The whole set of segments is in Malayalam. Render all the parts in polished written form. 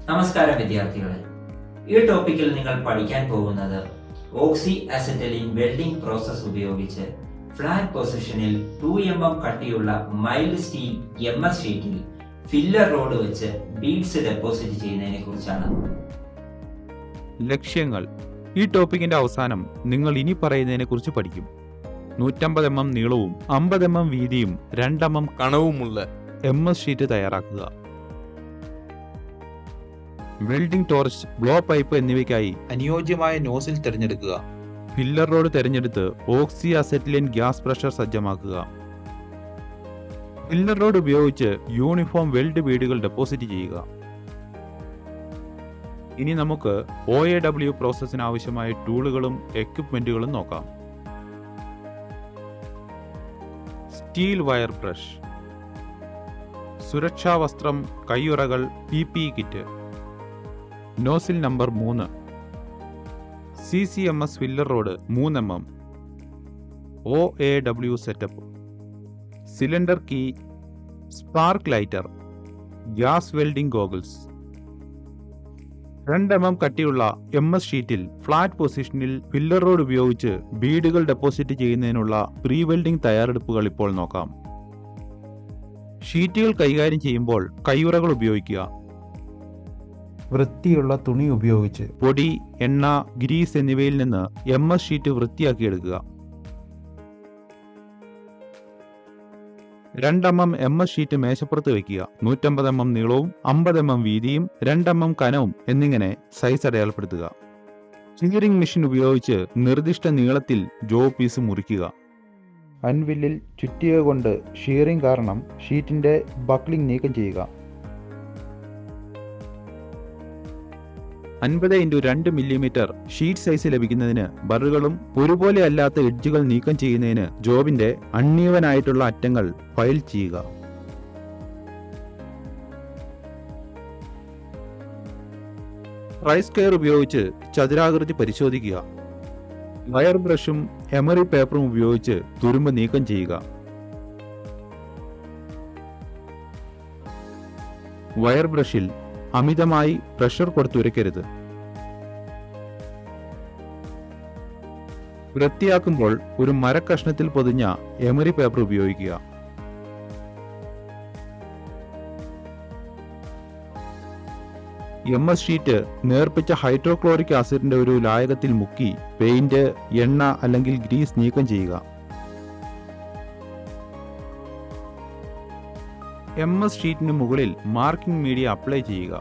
നമസ്കാരം വിദ്യാർത്ഥികളെ. ഈ ടോപ്പിക്കിൽ നിങ്ങൾ പഠിക്കാൻ പോകുന്നത് ഓക്സി അസറ്റലിൻ വെൽഡിംഗ് പ്രോസസ് ഉപയോഗിച്ച് ഫ്ലാറ്റ് പൊസിഷനിൽ 2 mm കട്ടിയുള്ള മൈൽഡ് സ്റ്റീൽ MS ഷീറ്റിൽ ഫില്ലർ റോഡ് വെച്ച് ബീഡ്സ് ഡെപ്പോസിറ്റ് ചെയ്യുന്നതിനെ കുറിച്ചാണ്. ലക്ഷ്യങ്ങൾ. ഈ ടോപ്പിക്കിന്റെ അവസാനം നിങ്ങൾ ഇനി പറയുന്നതിനെ കുറിച്ച് പഠിക്കും. 150 mm നീളവും 50 mm വീതിയും 2 mm കനവുമുള്ള MS ഷീറ്റ് തയ്യാറാക്കുക. വെൽഡിംഗ് ടോർച്ച്, ബ്ലോ പൈപ്പ് എന്നിവയ്ക്കായി അനുയോജ്യമായ നോസിൽ തിരഞ്ഞെടുക്കുക. ഫില്ലർ റോഡ് തിരഞ്ഞെടുത്ത് ഓക്സി അസറ്റിലിൻ ഗ്യാസ് പ്രഷർ സജ്ജമാക്കുക. ഫില്ലർ റോഡ് ഉപയോഗിച്ച് യൂണിഫോം വെൽഡ് ബീഡുകൾ ഡെപ്പോസിറ്റ് ചെയ്യുക. ഇനി നമുക്ക് OAW പ്രോസസ്സിന് ആവശ്യമായ ടൂളുകളും എക്വിപ്മെന്റുകളും നോക്കാം. സ്റ്റീൽ വയർ ബ്രഷ്, സുരക്ഷാ വസ്ത്രം, കയ്യുറകൾ, PPE kit, nozzle number 3, CCMS filler rod 3 mm, OAW setup, cylinder key, spark lighter, gas welding goggles. 2 mm കട്ടിയുള്ള MS ഷീറ്റിൽ ഫ്ലാറ്റ് പൊസിഷനിൽ ഫില്ലർ റോഡ് ഉപയോഗിച്ച് ബീഡുകൾ ഡെപ്പോസിറ്റ് ചെയ്യുന്നതിനുള്ള പ്രീ വെൽഡിംഗ് തയ്യാറെടുപ്പുകൾ ഇപ്പോൾ നോക്കാം. ഷീറ്റുകൾ കൈകാര്യം ചെയ്യുമ്പോൾ കയ്യുറകൾ ഉപയോഗിക്കുക. വൃത്തിയുള്ള തുണി ഉപയോഗിച്ച് പൊടി, എണ്ണ, ഗ്രീസ് എന്നിവയിൽ നിന്ന് MS ഷീറ്റ് വൃത്തിയാക്കിയെടുക്കുക. 2 mm MS ഷീറ്റ് മേശപ്പുറത്ത് വയ്ക്കുക. 150 mm നീളവും 50 mm വീതിയും 2 mm കനവും എന്നിങ്ങനെ സൈസ് അടയാളപ്പെടുത്തുക. ഷിയറിംഗ് മെഷീൻ ഉപയോഗിച്ച് നിർദ്ദിഷ്ട നീളത്തിൽ ജോബ് പീസ് മുറിക്കുക. അൻവില്ലിൽ ചുറ്റിക കൊണ്ട് ഷിയറിംഗ് കാരണം ഷീറ്റിന്റെ ബക്ലിംഗ് നീക്കം ചെയ്യുക. 50x2 mm ഷീറ്റ് സൈസ് ലഭിക്കുന്നതിന് ബറുകളും ഒരുപോലെ അല്ലാത്ത എഡ്ജുകൾ നീക്കം ചെയ്യുന്നതിന് ജോബിന്റെ അൺഈവനായിട്ടുള്ള അറ്റങ്ങൾ ഫയൽ ചെയ്യുക. ട്രൈ സ്ക്വയർ ഉപയോഗിച്ച് ചതുരാകൃതി പരിശോധിക്കുക. വയർ ബ്രഷും എമറി പേപ്പറും ഉപയോഗിച്ച് തുരുമ്പ് നീക്കം ചെയ്യുക. വയർ ബ്രഷിൽ അമിതമായി പ്രഷർ കൊടുത്തുരയ്ക്കരുത്. വൃത്തിയാക്കുമ്പോൾ ഒരു മരക്കഷ്ണത്തിൽ പൊതിഞ്ഞ എമറി പേപ്പർ ഉപയോഗിക്കുക. MS ഷീറ്റ് നേർപ്പിച്ച ഹൈഡ്രോക്ലോറിക് ആസിഡിന്റെ ഒരു ലായകത്തിൽ മുക്കി പെയിന്റ്, എണ്ണ അല്ലെങ്കിൽ ഗ്രീസ് നീക്കം ചെയ്യുക. MS ഷീറ്റിന് മുകളിൽ മാർക്കിംഗ് മീഡിയ അപ്ലൈ ചെയ്യുക.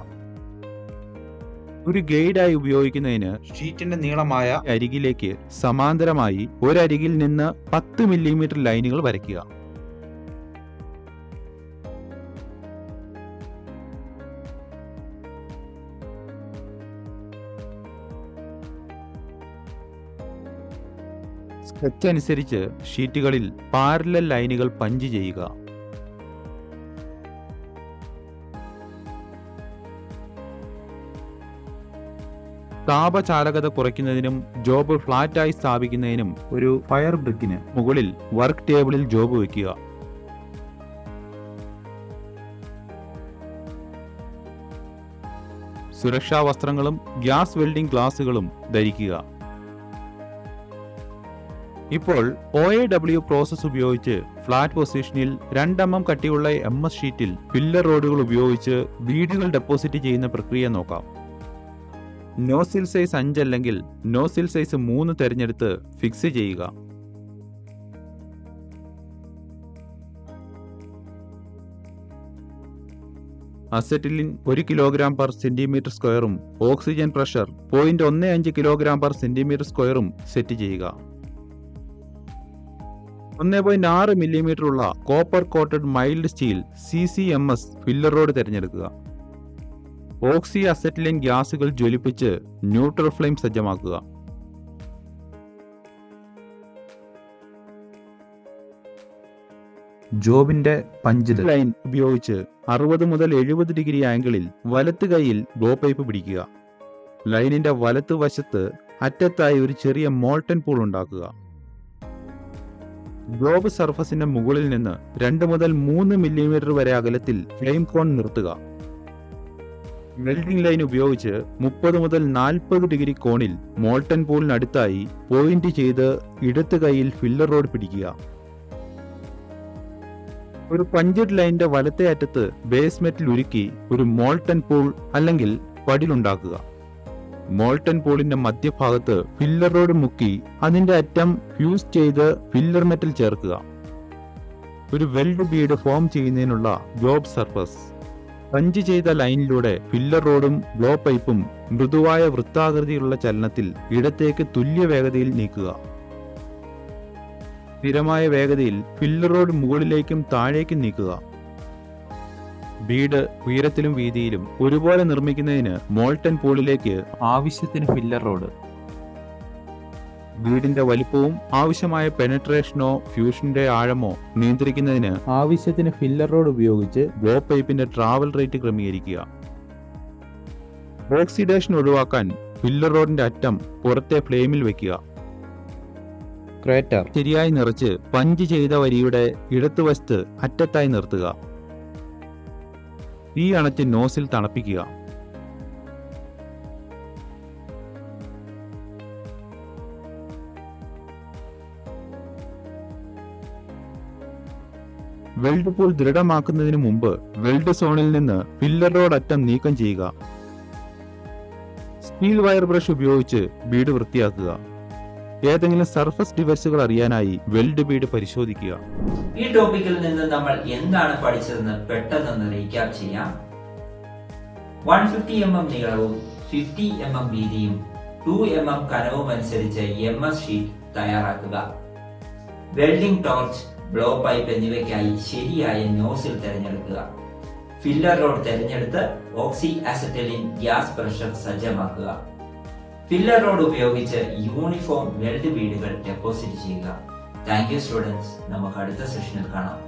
ഒരു ഗൈഡായി ഉപയോഗിക്കുന്നതിന് ഷീറ്റിന്റെ നീളമായ അരികിലേക്ക് സമാന്തരമായി ഒരരികിൽ നിന്ന് 10 mm ലൈനുകൾ വരയ്ക്കുക. സ്കെച്ച് അനുസരിച്ച് ഷീറ്റുകളിൽ പാരലൽ ലൈനുകൾ പഞ്ച് ചെയ്യുക. താപചാലകത കുറയ്ക്കുന്നതിനും ജോബ് ഫ്ലാറ്റായി സ്ഥാപിക്കുന്നതിനും ഒരു ഫയർ ബ്രിക്കിന് മുകളിൽ വർക്ക് ടേബിളിൽ ജോബ് വയ്ക്കുക. സുരക്ഷാ വസ്ത്രങ്ങളും ഗ്യാസ് വെൽഡിംഗ് ഗ്ലാസുകളും ധരിക്കുക. ഇപ്പോൾ OAW പ്രോസസ് ഉപയോഗിച്ച് ഫ്ലാറ്റ് പൊസിഷനിൽ 2 mm കട്ടിയുള്ള MS ഷീറ്റിൽ ഫില്ലർ റോഡുകൾ ഉപയോഗിച്ച് ബീഡുകൾ ഡെപ്പോസിറ്റ് ചെയ്യുന്ന പ്രക്രിയ നോക്കാം. നോസിൽ സൈസ് 5 അല്ലെങ്കിൽ നോസിൽ സൈസ് 3 തിരഞ്ഞെടുത്ത് ഫിക്സ് ചെയ്യുക. അസറ്റിലിൻ 1 kg/cm²ഉം ഓക്സിജൻ പ്രഷർ 0.15 kg/cm² സെറ്റ് ചെയ്യുക. 1.6 mm ഉള്ള copper coated mild steel CCMS filler rod തിരഞ്ഞെടുക്കുക. ഓക്സി അസറ്റിലിൻ ഗ്യാസുകൾ ജ്വലിപ്പിച്ച് ന്യൂട്രൽ ഫ്ലെയിം സജ്ജമാക്കുക. ജോബിന്റെ പഞ്ച് ലൈൻ ഉപയോഗിച്ച് 60 മുതൽ 70 ഡിഗ്രി ആംഗിളിൽ വലത്ത് കൈയിൽ ബ്ലോ പൈപ്പ് പിടിക്കുക. ലൈനിന്റെ വലത്ത് വശത്ത് അറ്റത്തായി ഒരു ചെറിയ മോൾട്ടൻ പൂൾ ഉണ്ടാക്കുക. ഗ്ലോബ് സർഫസിന്റെ മുകളിൽ നിന്ന് 2 മുതൽ 3 മില്ലിമീറ്റർ വരെ അകലത്തിൽ ഫ്ലെയിം കോൺ നിർത്തുക. വെൽഡിംഗ് ലൈൻ ഉപയോഗിച്ച് 30 മുതൽ 40 ഡിഗ്രി കോണിൽ മോൾട്ടൺ പൂളിനടുത്തായി പോയിന്റ് ചെയ്ത് ഇടത്ത് കൈയിൽ ഫില്ലർ റോഡ് പിടിക്കുക. ഒരു പഞ്ചഡ് ലൈനിന്റെ വലത്തെ അറ്റത്ത് ബേസ് മെറ്റൽ ഉരുക്കി ഒരു മോൾട്ടൺ പൂൾ അല്ലെങ്കിൽ പടിലുണ്ടാക്കുക. മോൾട്ടൺ പൂളിന്റെ മധ്യഭാഗത്ത് ഫില്ലർ റോഡ് മുക്കി അതിന്റെ അറ്റം ഫ്യൂസ് ചെയ്ത് ഫില്ലർ മെറ്റൽ ചേർക്കുക. ഒരു വെൽഡ് ബീഡ് ഫോം ചെയ്യുന്നതിനുള്ള ജോബ് സർഫസ്. പഞ്ച് ചെയ്ത ലൈനിലൂടെ ഫില്ലർ റോഡും ബ്ലോ പൈപ്പും മൃദുവായ വൃത്താകൃതിയിലുള്ള ചലനത്തിൽ ഇടത്തേക്ക് തുല്യ വേഗതയിൽ നീക്കുക. സ്ഥിരമായ വേഗതയിൽ ഫില്ലർ റോഡ് മുകളിലേക്കും താഴേക്കും നീക്കുക. ബീഡ് ഉയരത്തിലും വീതിയിലും ഒരുപോലെ നിർമ്മിക്കുന്നതിന് മോൾട്ടൺ പൂളിലേക്ക് ആവശ്യത്തിന് ഫില്ലർ റോഡ്. ബീഡിന്റെ വലിപ്പവും ആവശ്യമായ പെനട്രേഷനോ ഫ്യൂഷന്റെ ആഴമോ നിയന്ത്രിക്കുന്നതിന് ആവശ്യത്തിന് ഫില്ലർ റോഡ് ഉപയോഗിച്ച് ബ്ലോ പൈപ്പിന്റെ ട്രാവൽ റേറ്റ് ക്രമീകരിക്കുക. ഓക്സിഡേഷൻ ഒഴിവാക്കാൻ ഫില്ലർ റോഡിന്റെ അറ്റം പുറത്തെ ഫ്ലെയിമിൽ വെക്കുക. ക്രേറ്റർ ശരിയായി നിറച്ച് പഞ്ച് ചെയ്ത വരിയുടെ ഇടതുവശത്ത് അറ്റത്തായി നിർത്തുക. തീ അണച്ച് നോസിൽ തണുപ്പിക്കുക. വെൽഡ് പൂൾ ദൃഢമാക്കുന്നതിന് മുമ്പ് വെൽഡ് സോണിൽ നിന്ന് ഫില്ലർ റോഡ് അറ്റം നീക്കം ചെയ്യുക. സ്റ്റീൽ വയർ ബ്രഷ് ഉപയോഗിച്ച് ബീഡ് വൃത്തിയാക്കുക. ഏതെങ്കിലും സർഫസ് ഡിവൈസുകൾ അറിയാനായി വെൽഡ് ബീഡ് പരിശോധിക്കുക. ഈ ടോപ്പിക്കിൽ നിന്ന് നമ്മൾ എന്താണ് പഠിച്ചതെന്ന് പെട്ടെന്ന് റീക്യാപ്പ് ചെയ്യാം. 150 mm നീളവും 50 mm വീതിയും 2 mm കനവും അനുസരിച്ച് MS ഷീറ്റ് തയ്യാറാക്കുക. വെൽഡിംഗ് ടോർച്ച്, ബ്ലോ പൈപ്പ് എന്നിവയ്ക്കായി ശരിയായ നോസിൽ തിരഞ്ഞെടുക്കുക. ഫില്ലർ റോഡ് തിരഞ്ഞെടുത്ത് ഓക്സി അസറ്റലിൻ ഗ്യാസ് പ്രഷർ സജ്ജമാക്കുക. ഫില്ലർ റോഡ് ഉപയോഗിച്ച് യൂണിഫോം വെൽഡ് ബീഡുകൾ ഡെപ്പോസിറ്റ് ചെയ്യുക. Thank you students. നമുക്ക് അടുത്ത സെഷനിൽ കാണാം.